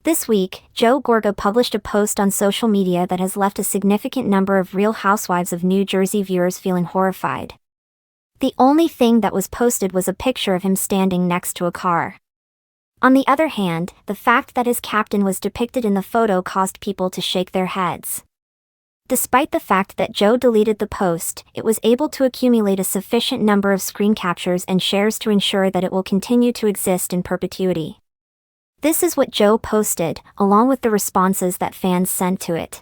This week, Joe Gorga published a post on social media that has left a significant number of Real Housewives of New Jersey viewers feeling horrified. The only thing that was posted was a picture of him standing next to a car. On the other hand, the fact that his captain was depicted in the photo caused people to shake their heads. Despite the fact that Joe deleted the post, it was able to accumulate a sufficient number of screen captures and shares to ensure that it will continue to exist in perpetuity. This is what Joe posted, along with the responses that fans sent to it.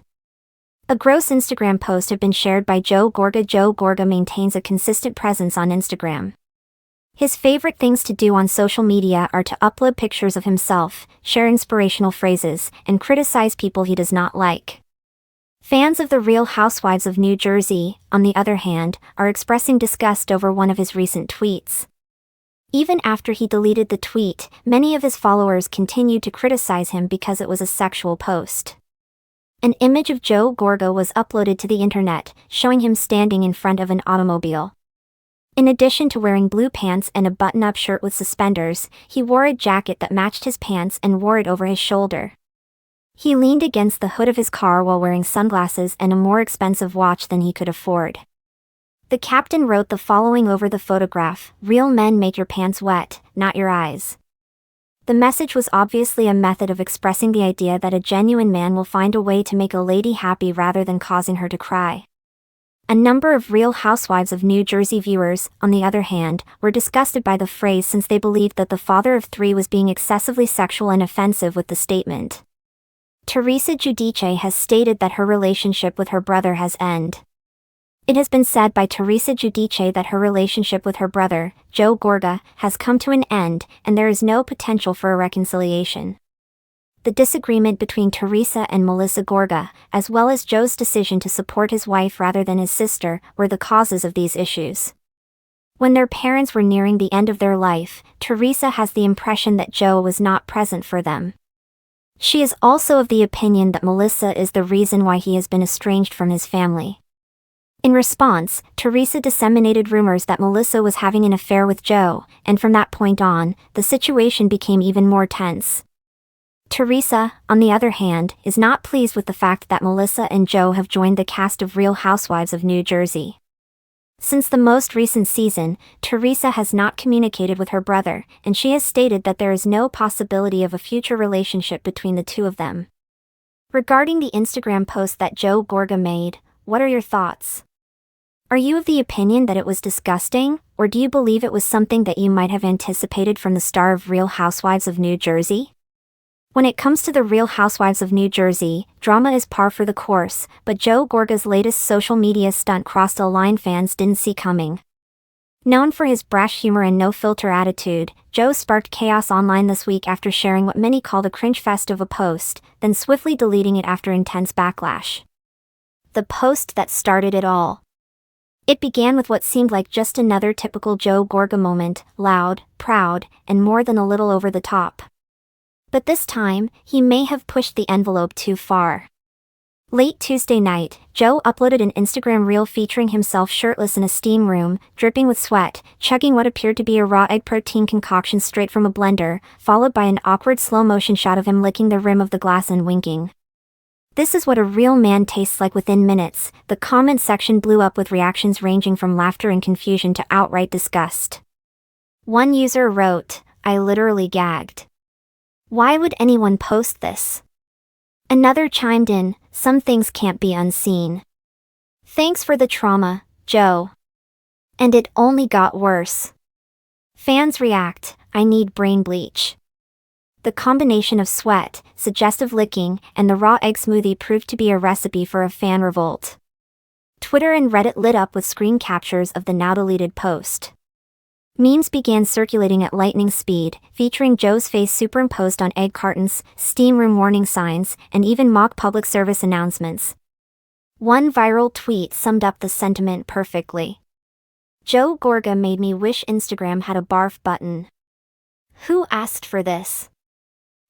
A gross Instagram post had been shared by Joe Gorga. Joe Gorga maintains a consistent presence on Instagram. His favorite things to do on social media are to upload pictures of himself, share inspirational phrases, and criticize people he does not like. Fans of the Real Housewives of New Jersey, on the other hand, are expressing disgust over one of his recent tweets. Even after he deleted the tweet, many of his followers continued to criticize him because it was a sexual post. An image of Joe Gorga was uploaded to the internet, showing him standing in front of an automobile. In addition to wearing blue pants and a button-up shirt with suspenders, he wore a jacket that matched his pants and wore it over his shoulder. He leaned against the hood of his car while wearing sunglasses and a more expensive watch than he could afford. The captain wrote the following over the photograph: "Real men make your pants wet, not your eyes." The message was obviously a method of expressing the idea that a genuine man will find a way to make a lady happy rather than causing her to cry. A number of Real Housewives of New Jersey viewers, on the other hand, were disgusted by the phrase since they believed that the father of three was being excessively sexual and offensive with the statement. Teresa has stated that her relationship with her brother has ended. It has been said by Teresa that her relationship with her brother, Joe Gorga, has come to an end, and there is no potential for a reconciliation. The disagreement between Teresa and Melissa Gorga, as well as Joe's decision to support his wife rather than his sister, were the causes of these issues. When their parents were nearing the end of their life, Teresa has the impression that Joe was not present for them. She is also of the opinion that Melissa is the reason why he has been estranged from his family. In response, Teresa disseminated rumors that Melissa was having an affair with Joe, and from that point on, the situation became even more tense. Teresa, on the other hand, is not pleased with the fact that Melissa and Joe have joined the cast of Real Housewives of New Jersey. Since the most recent season, Teresa has not communicated with her brother, and she has stated that there is no possibility of a future relationship between the two of them. Regarding the Instagram post that Joe Gorga made, what are your thoughts? Are you of the opinion that it was disgusting, or do you believe it was something that you might have anticipated from the star of Real Housewives of New Jersey? When it comes to the Real Housewives of New Jersey, drama is par for the course, but Joe Gorga's latest social media stunt crossed a line fans didn't see coming. Known for his brash humor and no-filter attitude, Joe sparked chaos online this week after sharing what many called a cringe fest of a post, then swiftly deleting it after intense backlash. The post that started it all. It began with what seemed like just another typical Joe Gorga moment, loud, proud, and more than a little over the top. But this time, he may have pushed the envelope too far. Late Tuesday night, Joe uploaded an Instagram reel featuring himself shirtless in a steam room, dripping with sweat, chugging what appeared to be a raw egg protein concoction straight from a blender, followed by an awkward slow-motion shot of him licking the rim of the glass and winking. "This is what a real man tastes like." Within minutes, the comment section blew up with reactions ranging from laughter and confusion to outright disgust. One user wrote, "I literally gagged. Why would anyone post this?" Another chimed in, "Some things can't be unseen. Thanks for the trauma, Joe." And it only got worse. Fans react, "I need brain bleach." The combination of sweat, suggestive licking, and the raw egg smoothie proved to be a recipe for a fan revolt. Twitter and Reddit lit up with screen captures of the now-deleted post. Memes began circulating at lightning speed, featuring Joe's face superimposed on egg cartons, steam room warning signs, and even mock public service announcements. One viral tweet summed up the sentiment perfectly. "Joe Gorga made me wish Instagram had a barf button. Who asked for this?"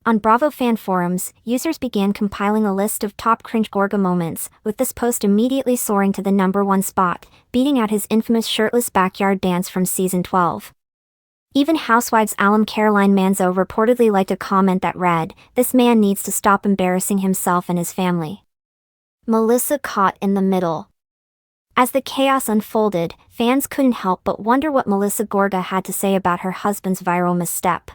On Bravo fan forums, users began compiling a list of top cringe Gorga moments, with this post immediately soaring to the #1 spot, beating out his infamous shirtless backyard dance from season 12. Even Housewives alum Caroline Manzo reportedly liked a comment that read, "This man needs to stop embarrassing himself and his family." Melissa caught in the middle. As the chaos unfolded, fans couldn't help but wonder what Melissa Gorga had to say about her husband's viral misstep.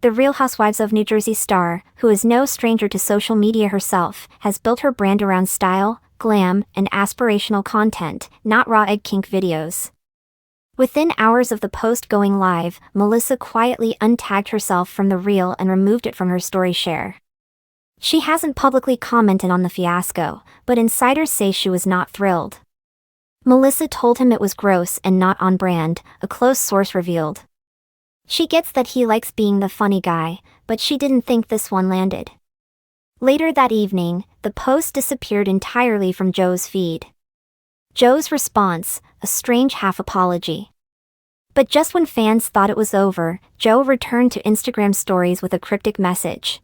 The Real Housewives of New Jersey star, who is no stranger to social media herself, has built her brand around style, glam, and aspirational content, not raw egg kink videos. Within hours of the post going live, Melissa quietly untagged herself from the reel and removed it from her story share. She hasn't publicly commented on the fiasco, but insiders say she was not thrilled. Melissa told him it was gross and not on brand, a close source revealed. She gets that he likes being the funny guy, but she didn't think this one landed. Later that evening, the post disappeared entirely from Joe's feed. Joe's response, a strange half-apology. But just when fans thought it was over, Joe returned to Instagram stories with a cryptic message.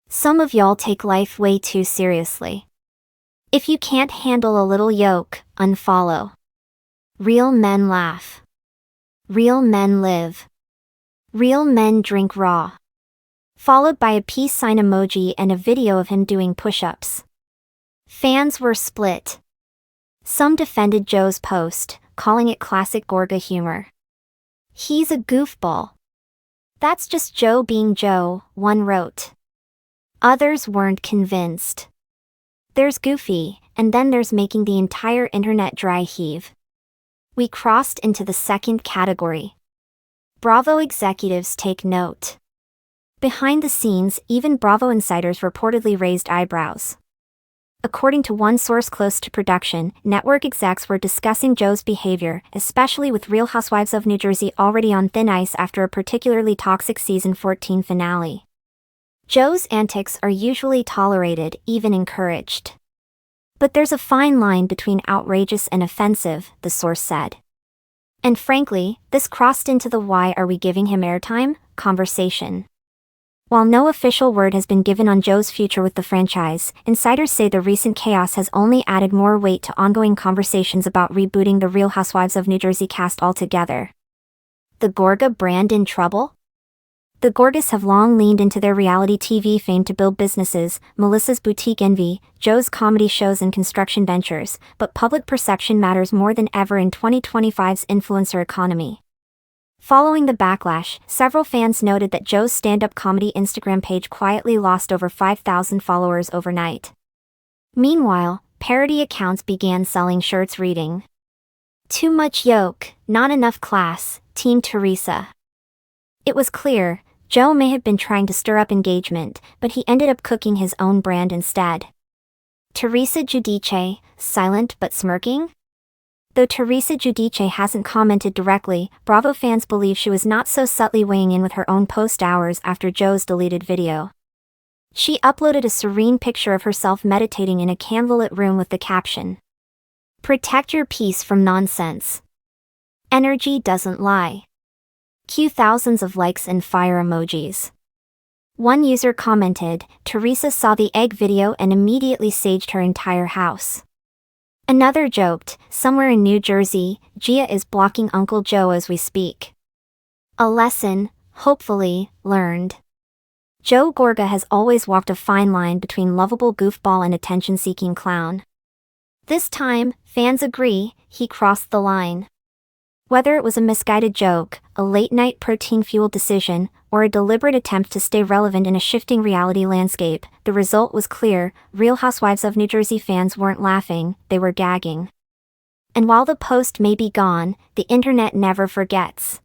"Some of y'all take life way too seriously. If you can't handle a little yoke, unfollow. Real men laugh. Real men live. Real men drink raw." Followed by a peace sign emoji and a video of him doing push-ups. Fans were split. Some defended Joe's post, calling it classic Gorga humor. "He's a goofball. That's just Joe being Joe," one wrote. Others weren't convinced. There's goofy, and then there's making the entire internet dry heave. We crossed into the second category. Bravo executives take note. Behind the scenes, even Bravo insiders reportedly raised eyebrows. According to one source close to production, network execs were discussing Joe's behavior, especially with Real Housewives of New Jersey already on thin ice after a particularly toxic season 14 finale. Joe's antics are usually tolerated, even encouraged. But there's a fine line between outrageous and offensive, the source said. And frankly, this crossed into the "why are we giving him airtime?" conversation. While no official word has been given on Joe's future with the franchise, insiders say the recent chaos has only added more weight to ongoing conversations about rebooting the Real Housewives of New Jersey cast altogether. The Gorga brand in trouble? The Gorgas have long leaned into their reality TV fame to build businesses, Melissa's boutique envy, Joe's comedy shows and construction ventures, but public perception matters more than ever in 2025's influencer economy. Following the backlash, several fans noted that Joe's stand-up comedy Instagram page quietly lost over 5,000 followers overnight. Meanwhile, parody accounts began selling shirts reading, "Too much yoke, not enough class, Team Teresa." It was clear, Joe may have been trying to stir up engagement, but he ended up cooking his own brand instead. Teresa Giudice, silent but smirking? Though Teresa Giudice hasn't commented directly, Bravo fans believe she was not so subtly weighing in with her own post hours after Joe's deleted video. She uploaded a serene picture of herself meditating in a candlelit room with the caption, "Protect your peace from nonsense. Energy doesn't lie." Cue thousands of likes and fire emojis. One user commented, "Teresa saw the egg video and immediately saged her entire house." Another joked, "Somewhere in New Jersey, Gia is blocking Uncle Joe as we speak." A lesson, hopefully, learned. Joe Gorga has always walked a fine line between lovable goofball and attention-seeking clown. This time, fans agree, he crossed the line. Whether it was a misguided joke, a late-night protein-fueled decision, or a deliberate attempt to stay relevant in a shifting reality landscape, the result was clear: Real Housewives of New Jersey fans weren't laughing, they were gagging. And while the post may be gone, the internet never forgets.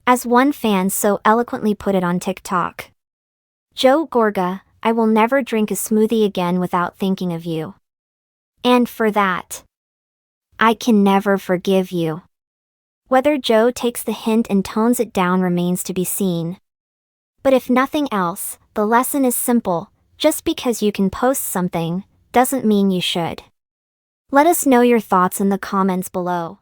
As one fan so eloquently put it on TikTok, "Joe Gorga, I will never drink a smoothie again without thinking of you. And for that, I can never forgive you." Whether Joe takes the hint and tones it down remains to be seen. But if nothing else, the lesson is simple: just because you can post something, doesn't mean you should. Let us know your thoughts in the comments below.